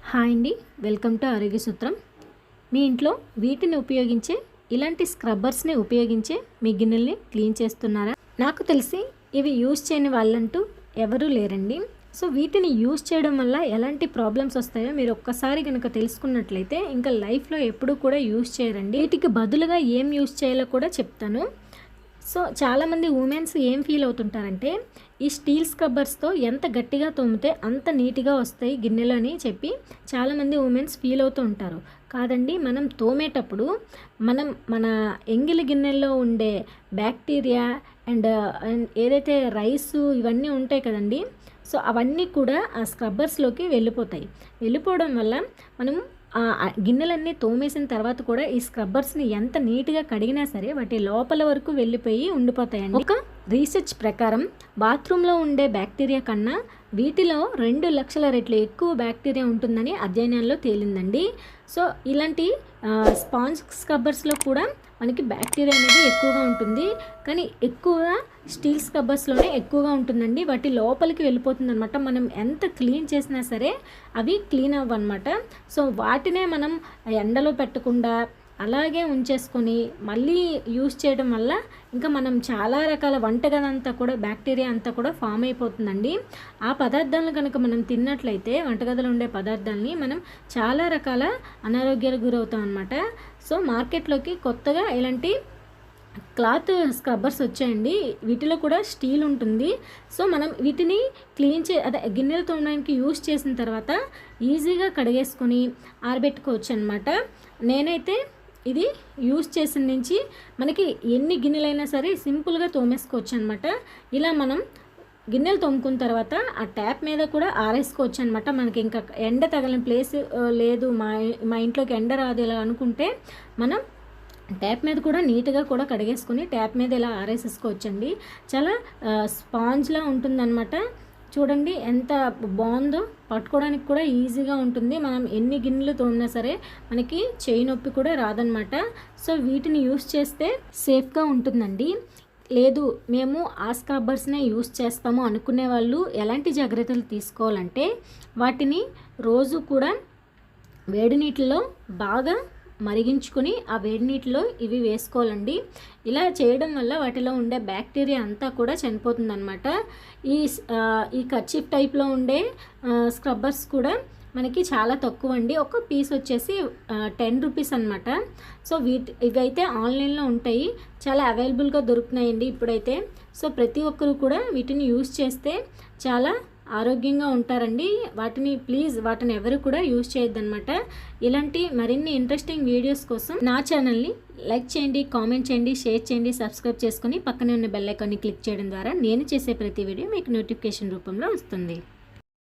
Hi అండి, welcome to ఆరోగ్య సూత్రం. మీ ఇంట్లో వీటిని ఉపయోగించే ఇలాంటి స్క్రబ్బర్స్ని ఉపయోగించే మీ గిన్నెల్ని క్లీన్ చేస్తున్నారా? నాకు తెలిసి ఇవి యూజ్ చేయని వాళ్ళంటూ ఎవరూ లేరండి. సో వీటిని యూజ్ చేయడం వల్ల ఎలాంటి ప్రాబ్లమ్స్ వస్తాయో మీరు ఒక్కసారి కనుక తెలుసుకున్నట్లయితే ఇంకా లైఫ్లో ఎప్పుడూ కూడా యూజ్ చేయరండి. వీటికి బదులుగా ఏం యూజ్ చేయాలో కూడా చెప్తాను. సో చాలామంది ఉమెన్స్ ఏం ఫీల్ అవుతుంటారంటే ఈ స్టీల్ స్క్రబ్బర్స్తో ఎంత గట్టిగా తోమితే అంత నీట్గా వస్తాయి గిన్నెలు అని చెప్పి చాలామంది ఉమెన్స్ ఫీల్ అవుతూ ఉంటారు. కాదండి, మనం తోమేటప్పుడు మన ఎంగిలి గిన్నెల్లో ఉండే బ్యాక్టీరియా అండ్ ఏదైతే రైసు ఇవన్నీ ఉంటాయి కదండి, సో అవన్నీ కూడా ఆ స్క్రబ్బర్స్లోకి వెళ్ళిపోవడం వల్ల మనం గిన్నెలన్నీ తోమేసిన తర్వాత కూడా ఈ స్క్రబ్బర్స్ని ఎంత నీట్గా కడిగినా సరే వాటి లోపల వరకు వెళ్ళిపోయి ఉండిపోతాయండి. ఒక రీసెర్చ్ ప్రకారం బాత్రూంలో ఉండే బ్యాక్టీరియా కన్నా వీటిలో 2 లక్షల రెట్లు ఎక్కువ బ్యాక్టీరియా ఉంటుందని అధ్యయనాల్లో తేలిందండి. సో ఇలాంటి స్పాంజ్ స్క్రబ్బర్స్లో కూడా మనకి బ్యాక్టీరియా అనేది ఎక్కువగా ఉంటుంది, కానీ ఎక్కువగా స్టీల్ స్క్రబ్బర్స్లోనే ఎక్కువగా ఉంటుందండి. వాటి లోపలికి వెళ్ళిపోతుంది అనమాట. మనం ఎంత క్లీన్ చేసినా సరే అవి క్లీన్ అవ్వన్నమాట. సో వాటినే మనం ఎండలో పెట్టకుండా అలాగే ఉంచేసుకొని మళ్ళీ యూజ్ చేయడం వల్ల ఇంకా మనం చాలా రకాల వంటగదంతా కూడా బ్యాక్టీరియా అంతా కూడా ఫామ్ అయిపోతుందండి. ఆ పదార్థాలను కనుక మనం తిన్నట్లయితే వంటగదిలో ఉండే పదార్థాలని మనం చాలా రకాల అనారోగ్యాలకు గురవుతాం అనమాట. సో మార్కెట్లోకి కొత్తగా ఇలాంటి క్లాత్ స్క్రబ్బర్స్ వచ్చాయండి. వీటిలో కూడా స్టీల్ ఉంటుంది. సో మనం వీటిని గిన్నెలు తోమడానికి యూజ్ చేసిన తర్వాత ఈజీగా కడిగేసుకొని ఆరబెట్టుకోవచ్చు అనమాట. నేనైతే ఇది యూజ్ చేసిన నుంచి మనకి ఎన్ని గిన్నెలైనా సరే సింపుల్గా తోమేసుకోవచ్చు అనమాట. ఇలా మనం గిన్నెలు తోముకున్న తర్వాత ఆ ట్యాప్ మీద కూడా ఆరేసుకోవచ్చు అనమాట. మనకి ఇంకా ఎండ తగలని ప్లేస్ లేదు, మా ఇంట్లోకి ఎండ రాదు ఇలా అనుకుంటే మనం ట్యాప్ మీద కూడా నీట్గా కూడా కడిగేసుకొని ట్యాప్ మీద ఇలా ఆరేసేసుకోవచ్చండి. చాలా స్పాంజ్లా ఉంటుందన్నమాట. చూడండి ఎంత బాగుందో, పట్టుకోవడానికి కూడా ఈజీగా ఉంటుంది. మనం ఎన్ని గిన్నెలు తోమినా సరే మనకి చేయి నొప్పి కూడా రాదనమాట. సో వీటిని యూస్ చేస్తే సేఫ్గా ఉంటుందండి. లేదు మేము ఆ స్క్రబ్బర్స్నే యూస్ చేస్తాము అనుకునే వాళ్ళు ఎలాంటి జాగ్రత్తలు తీసుకోవాలంటే వాటిని రోజు కూడా వేడి నీటిలో బాగా మరిగించుకొని ఆ వేడి నీటిలో ఇవి వేసుకోవాలండి. ఇలా చేయడం వల్ల వాటిలో ఉండే బ్యాక్టీరియా అంతా కూడా చనిపోతుందన్నమాట. ఈ కర్చీఫ్ టైప్లో ఉండే స్క్రబ్బర్స్ కూడా మనకి చాలా తక్కువ అండి. ఒక పీస్ వచ్చేసి 10 రూపీస్ అనమాట. సో ఇవైతే ఆన్లైన్లో ఉంటాయి, చాలా అవైలబుల్గా దొరుకుతున్నాయండి ఇప్పుడైతే. సో ప్రతి ఒక్కరు కూడా వీటిని యూజ్ చేస్తే చాలా ఆరోగ్యంగా ఉంటారండి. వాటిని ఎవరు కూడా యూజ్ చేయొద్దన్నమాట. ఇలాంటి మరిన్ని ఇంట్రెస్టింగ్ వీడియోస్ కోసం నా ఛానల్ని లైక్ చేయండి, కామెంట్ చేయండి, షేర్ చేయండి, సబ్స్క్రైబ్ చేసుకొని పక్కనే ఉన్న బెల్ ఐకాన్ని క్లిక్ చేయడం ద్వారా నేను చేసే ప్రతి వీడియో మీకు నోటిఫికేషన్ రూపంలో వస్తుంది.